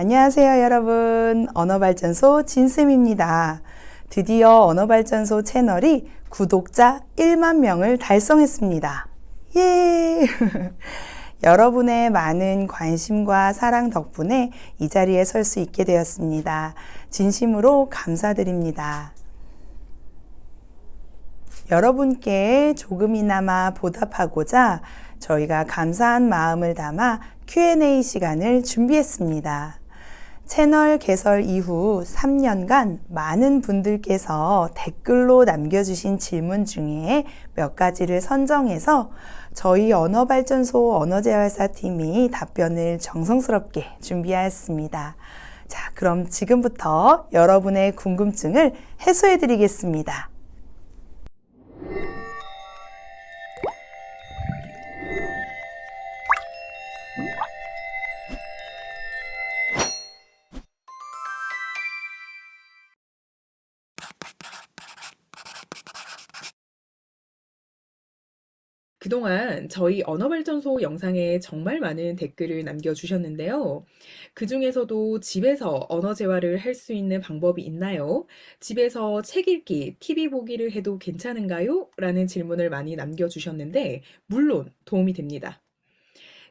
안녕하세요, 여러분. 언어발전소 진쌤입니다. 드디어 언어발전소 채널이 구독자 1만 명을 달성했습니다. 예! 여러분의 많은 관심과 사랑 덕분에 이 자리에 설 수 있게 되었습니다. 진심으로 감사드립니다. 여러분께 조금이나마 보답하고자 저희가 감사한 마음을 담아 Q&A 시간을 준비했습니다. 채널 개설 이후 3년간 많은 분들께서 댓글로 남겨주신 질문 중에 몇 가지를 선정해서 저희 언어발전소 언어재활사팀이 답변을 정성스럽게 준비하였습니다. 자, 그럼 지금부터 여러분의 궁금증을 해소해 드리겠습니다. 그동안 저희 언어발전소 영상에 정말 많은 댓글을 남겨주셨는데요. 그중에서도 집에서 언어 재활을 할 수 있는 방법이 있나요? 집에서 책 읽기, TV 보기를 해도 괜찮은가요? 라는 질문을 많이 남겨주셨는데, 물론 도움이 됩니다.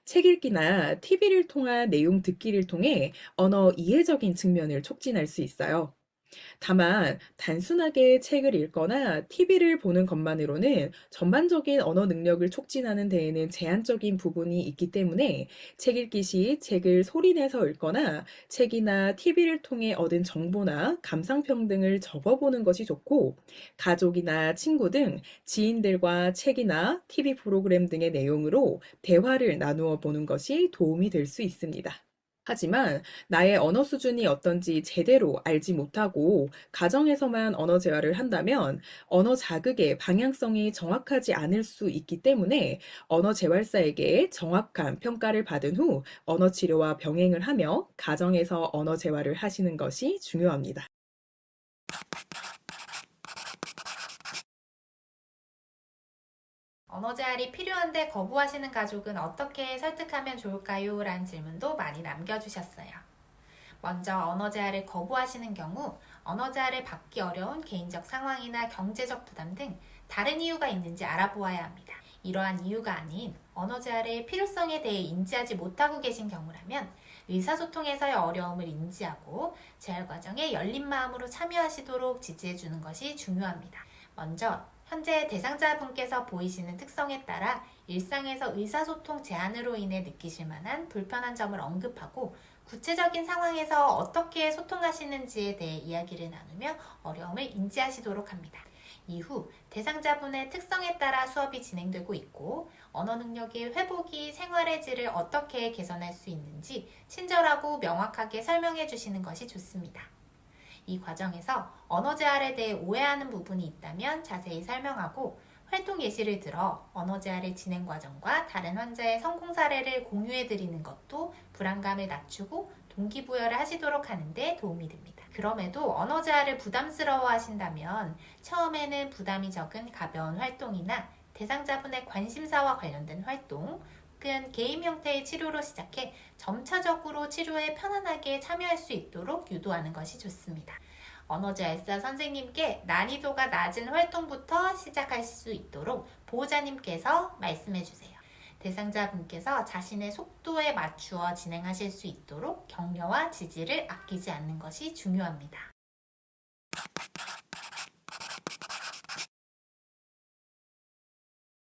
책 읽기나 TV를 통한 내용 듣기를 통해 언어 이해적인 측면을 촉진할 수 있어요. 다만 단순하게 책을 읽거나 TV를 보는 것만으로는 전반적인 언어 능력을 촉진하는 데에는 제한적인 부분이 있기 때문에 책 읽기 시 책을 소리내서 읽거나 책이나 TV를 통해 얻은 정보나 감상평 등을 적어보는 것이 좋고, 가족이나 친구 등 지인들과 책이나 TV 프로그램 등의 내용으로 대화를 나누어 보는 것이 도움이 될 수 있습니다. 하지만 나의 언어 수준이 어떤지 제대로 알지 못하고 가정에서만 언어 재활을 한다면 언어 자극의 방향성이 정확하지 않을 수 있기 때문에 언어 재활사에게 정확한 평가를 받은 후 언어 치료와 병행을 하며 가정에서 언어 재활을 하시는 것이 중요합니다. 언어 재활이 필요한데 거부하시는 가족은 어떻게 설득하면 좋을까요? 라는 질문도 많이 남겨주셨어요. 먼저 언어 재활을 거부하시는 경우 언어 재활을 받기 어려운 개인적 상황이나 경제적 부담 등 다른 이유가 있는지 알아보아야 합니다. 이러한 이유가 아닌 언어 재활의 필요성에 대해 인지하지 못하고 계신 경우라면 의사소통에서의 어려움을 인지하고 재활 과정에 열린 마음으로 참여하시도록 지지해주는 것이 중요합니다. 먼저 현재 대상자분께서 보이시는 특성에 따라 일상에서 의사소통 제한으로 인해 느끼실 만한 불편한 점을 언급하고 구체적인 상황에서 어떻게 소통하시는지에 대해 이야기를 나누며 어려움을 인지하시도록 합니다. 이후 대상자분의 특성에 따라 수업이 진행되고 있고 언어 능력의 회복이 생활의 질을 어떻게 개선할 수 있는지 친절하고 명확하게 설명해 주시는 것이 좋습니다. 이 과정에서 언어 재활에 대해 오해하는 부분이 있다면 자세히 설명하고 활동 예시를 들어 언어 재활의 진행 과정과 다른 환자의 성공 사례를 공유해 드리는 것도 불안감을 낮추고 동기부여를 하시도록 하는데 도움이 됩니다. 그럼에도 언어 재활을 부담스러워 하신다면 처음에는 부담이 적은 가벼운 활동이나 대상자분의 관심사와 관련된 활동, 혹은 게임 형태의 치료로 시작해 점차적으로 치료에 편안하게 참여할 수 있도록 유도하는 것이 좋습니다. 언어재활사 선생님께 난이도가 낮은 활동부터 시작할 수 있도록 보호자님께서 말씀해 주세요. 대상자분께서 자신의 속도에 맞추어 진행하실 수 있도록 격려와 지지를 아끼지 않는 것이 중요합니다.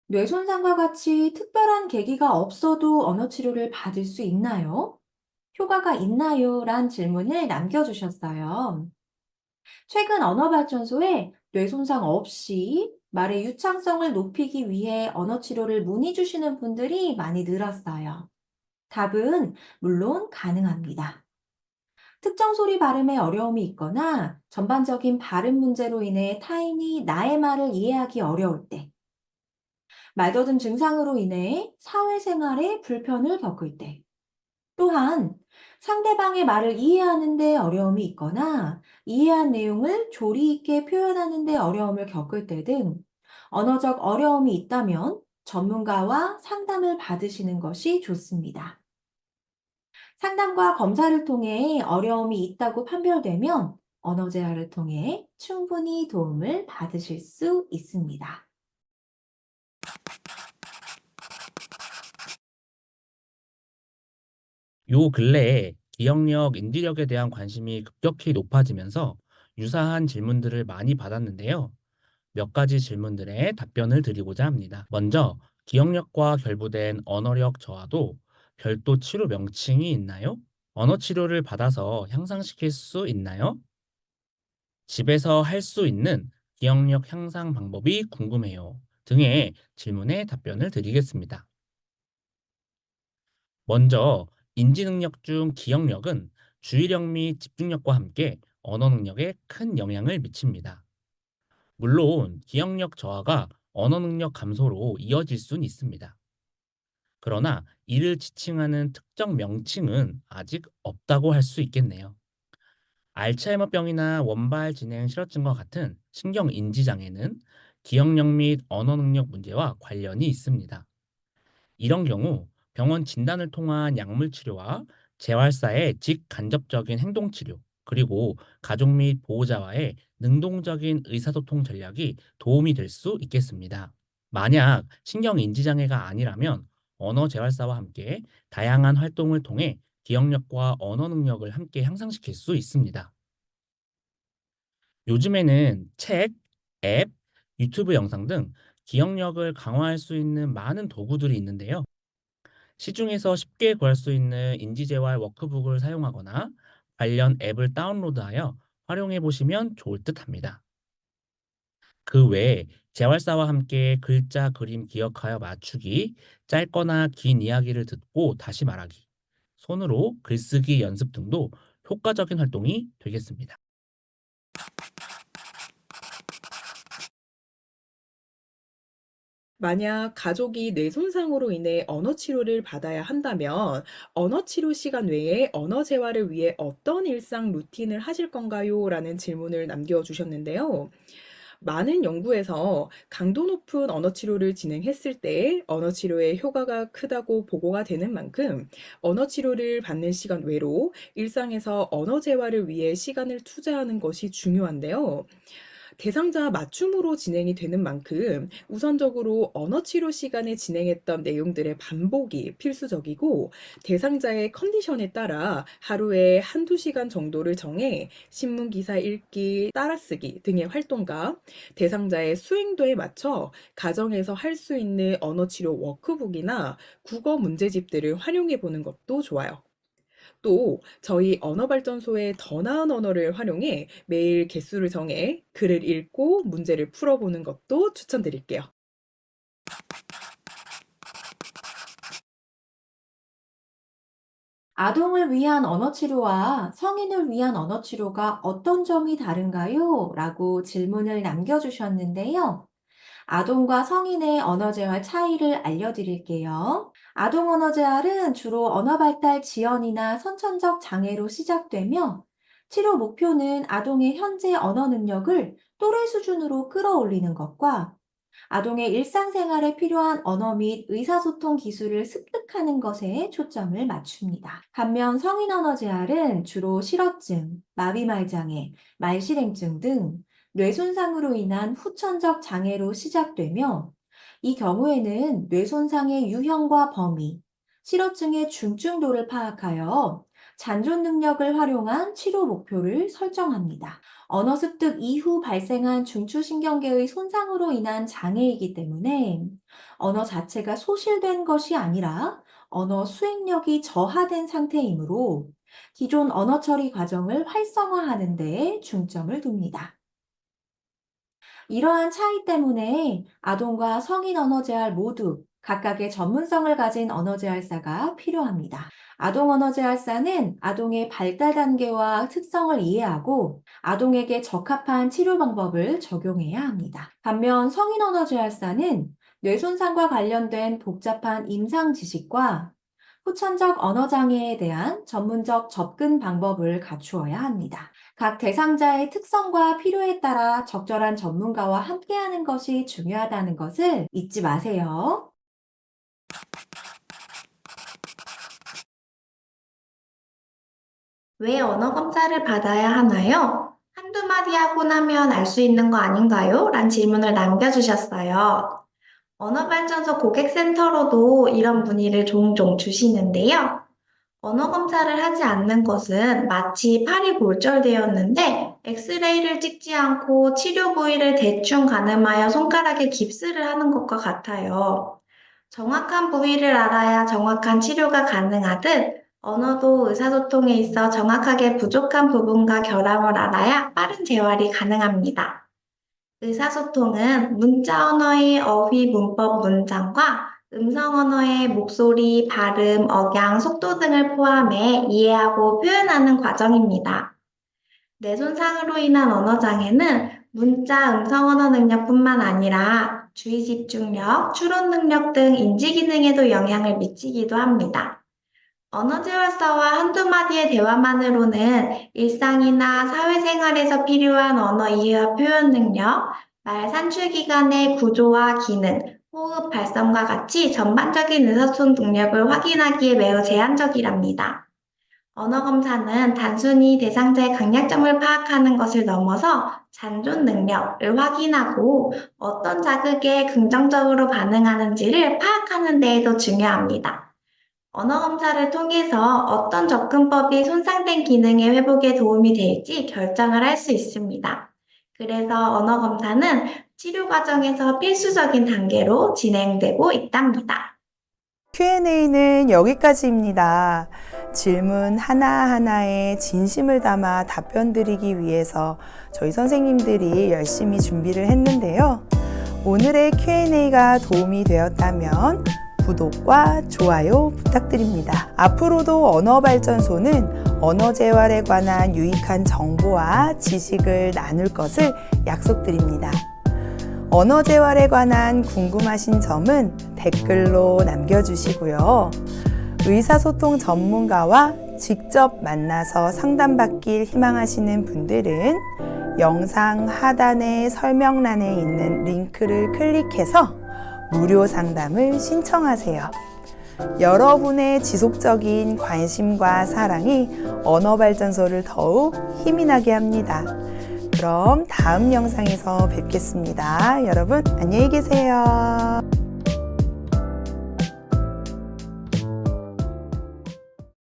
뇌손상과 같이 특별한 계기가 없어도 언어 치료를 받을 수 있나요? 효과가 있나요? 란 질문을 남겨주셨어요. 최근 언어발전소에 뇌손상 없이 말의 유창성을 높이기 위해 언어 치료를 문의 주시는 분들이 많이 늘었어요. 답은 물론 가능합니다. 특정 소리 발음에 어려움이 있거나 전반적인 발음 문제로 인해 타인이 나의 말을 이해하기 어려울 때, 말더듬 증상으로 인해 사회생활에 불편을 겪을 때, 또한 상대방의 말을 이해하는 데 어려움이 있거나 이해한 내용을 조리 있게 표현하는 데 어려움을 겪을 때 등 언어적 어려움이 있다면 전문가와 상담을 받으시는 것이 좋습니다. 상담과 검사를 통해 어려움이 있다고 판별되면 언어 재활을 통해 충분히 도움을 받으실 수 있습니다. 요 근래에 기억력, 인지력에 대한 관심이 급격히 높아지면서 유사한 질문들을 많이 받았는데요. 몇 가지 질문들에 답변을 드리고자 합니다. 먼저, 기억력과 결부된 언어력 저하도 별도 치료 명칭이 있나요? 언어 치료를 받아서 향상시킬 수 있나요? 집에서 할 수 있는 기억력 향상 방법이 궁금해요. 등의 질문에 답변을 드리겠습니다. 먼저 인지 능력 중 기억력은 주의력 및 집중력과 함께 언어 능력에 큰 영향을 미칩니다. 물론 기억력 저하가 언어 능력 감소로 이어질 수는 있습니다. 그러나 이를 지칭하는 특정 명칭은 아직 없다고 할 수 있겠네요. 알츠하이머병이나 원발 진행 실어증과 같은 신경 인지 장애는 기억력 및 언어 능력 문제와 관련이 있습니다. 이런 경우 병원 진단을 통한 약물 치료와 재활사의 직간접적인 행동 치료, 그리고 가족 및 보호자와의 능동적인 의사소통 전략이 도움이 될 수 있겠습니다. 만약 신경인지장애가 아니라면 언어 재활사와 함께 다양한 활동을 통해 기억력과 언어 능력을 함께 향상시킬 수 있습니다. 요즘에는 책, 앱, 유튜브 영상 등 기억력을 강화할 수 있는 많은 도구들이 있는데요. 시중에서 쉽게 구할 수 있는 인지재활 워크북을 사용하거나 관련 앱을 다운로드하여 활용해 보시면 좋을 듯 합니다. 그 외에 재활사와 함께 글자, 그림 기억하여 맞추기, 짧거나 긴 이야기를 듣고 다시 말하기, 손으로 글쓰기 연습 등도 효과적인 활동이 되겠습니다. 만약 가족이 뇌 손상으로 인해 언어 치료를 받아야 한다면 언어 치료 시간 외에 언어 재활을 위해 어떤 일상 루틴을 하실 건가요? 라는 질문을 남겨주셨는데요. 많은 연구에서 강도 높은 언어 치료를 진행했을 때 언어 치료의 효과가 크다고 보고가 되는 만큼 언어 치료를 받는 시간 외로 일상에서 언어 재활을 위해 시간을 투자하는 것이 중요한데요. 대상자 맞춤으로 진행이 되는 만큼 우선적으로 언어 치료 시간에 진행했던 내용들의 반복이 필수적이고, 대상자의 컨디션에 따라 하루에 한두 시간 정도를 정해 신문 기사 읽기, 따라쓰기 등의 활동과 대상자의 수행도에 맞춰 가정에서 할 수 있는 언어 치료 워크북이나 국어 문제집들을 활용해 보는 것도 좋아요. 또 저희 언어발전소의 더 나은 언어를 활용해 매일 개수를 정해 글을 읽고 문제를 풀어보는 것도 추천드릴게요. 아동을 위한 언어 치료와 성인을 위한 언어 치료가 어떤 점이 다른가요? 라고 질문을 남겨주셨는데요. 아동과 성인의 언어 재활 차이를 알려드릴게요. 아동 언어 재활은 주로 언어 발달 지연이나 선천적 장애로 시작되며 치료 목표는 아동의 현재 언어 능력을 또래 수준으로 끌어올리는 것과 아동의 일상생활에 필요한 언어 및 의사소통 기술을 습득하는 것에 초점을 맞춥니다. 반면 성인 언어 재활은 주로 실어증, 마비말장애, 말실행증 등 뇌손상으로 인한 후천적 장애로 시작되며 이 경우에는 뇌손상의 유형과 범위, 실어증의 중증도를 파악하여 잔존 능력을 활용한 치료 목표를 설정합니다. 언어 습득 이후 발생한 중추신경계의 손상으로 인한 장애이기 때문에 언어 자체가 소실된 것이 아니라 언어 수행력이 저하된 상태이므로 기존 언어 처리 과정을 활성화하는 데 중점을 둡니다. 이러한 차이 때문에 아동과 성인 언어 재활 모두 각각의 전문성을 가진 언어 재활사가 필요합니다. 아동 언어 재활사는 아동의 발달 단계와 특성을 이해하고 아동에게 적합한 치료 방법을 적용해야 합니다. 반면 성인 언어 재활사는 뇌손상과 관련된 복잡한 임상 지식과 후천적 언어 장애에 대한 전문적 접근 방법을 갖추어야 합니다. 각 대상자의 특성과 필요에 따라 적절한 전문가와 함께하는 것이 중요하다는 것을 잊지 마세요. 왜 언어 검사를 받아야 하나요? 한두 마디 하고 나면 알 수 있는 거 아닌가요? 란 질문을 남겨주셨어요. 언어발전소 고객센터로도 이런 문의를 종종 주시는데요. 언어 검사를 하지 않는 것은 마치 팔이 골절되었는데 엑스레이를 찍지 않고 치료 부위를 대충 가늠하여 손가락에 깁스를 하는 것과 같아요. 정확한 부위를 알아야 정확한 치료가 가능하듯 언어도 의사소통에 있어 정확하게 부족한 부분과 결함을 알아야 빠른 재활이 가능합니다. 의사소통은 문자 언어의 어휘, 문법, 문장과 음성 언어의 목소리, 발음, 억양, 속도 등을 포함해 이해하고 표현하는 과정입니다. 뇌 손상으로 인한 언어장애는 문자, 음성 언어 능력뿐만 아니라 주의 집중력, 추론 능력 등 인지 기능에도 영향을 미치기도 합니다. 언어재활사와 한두 마디의 대화만으로는 일상이나 사회생활에서 필요한 언어 이해와 표현 능력, 말 산출 기관의 구조와 기능, 호흡, 발성과 같이 전반적인 의사소통 능력을 확인하기에 매우 제한적이랍니다. 언어 검사는 단순히 대상자의 강약점을 파악하는 것을 넘어서 잔존 능력을 확인하고 어떤 자극에 긍정적으로 반응하는지를 파악하는 데에도 중요합니다. 언어 검사를 통해서 어떤 접근법이 손상된 기능의 회복에 도움이 될지 결정을 할 수 있습니다. 그래서 언어 검사는 치료 과정에서 필수적인 단계로 진행되고 있답니다. Q&A는 여기까지입니다. 질문 하나하나에 진심을 담아 답변 드리기 위해서 저희 선생님들이 열심히 준비를 했는데요. 오늘의 Q&A가 도움이 되었다면 구독과 좋아요 부탁드립니다. 앞으로도 언어발전소는 언어재활에 관한 유익한 정보와 지식을 나눌 것을 약속드립니다. 언어재활에 관한 궁금하신 점은 댓글로 남겨주시고요. 의사소통 전문가와 직접 만나서 상담받길 희망하시는 분들은 영상 하단의 설명란에 있는 링크를 클릭해서 무료 상담을 신청하세요. 여러분의 지속적인 관심과 사랑이 언어발전소를 더욱 힘이 나게 합니다. 그럼 다음 영상에서 뵙겠습니다. 여러분 안녕히 계세요.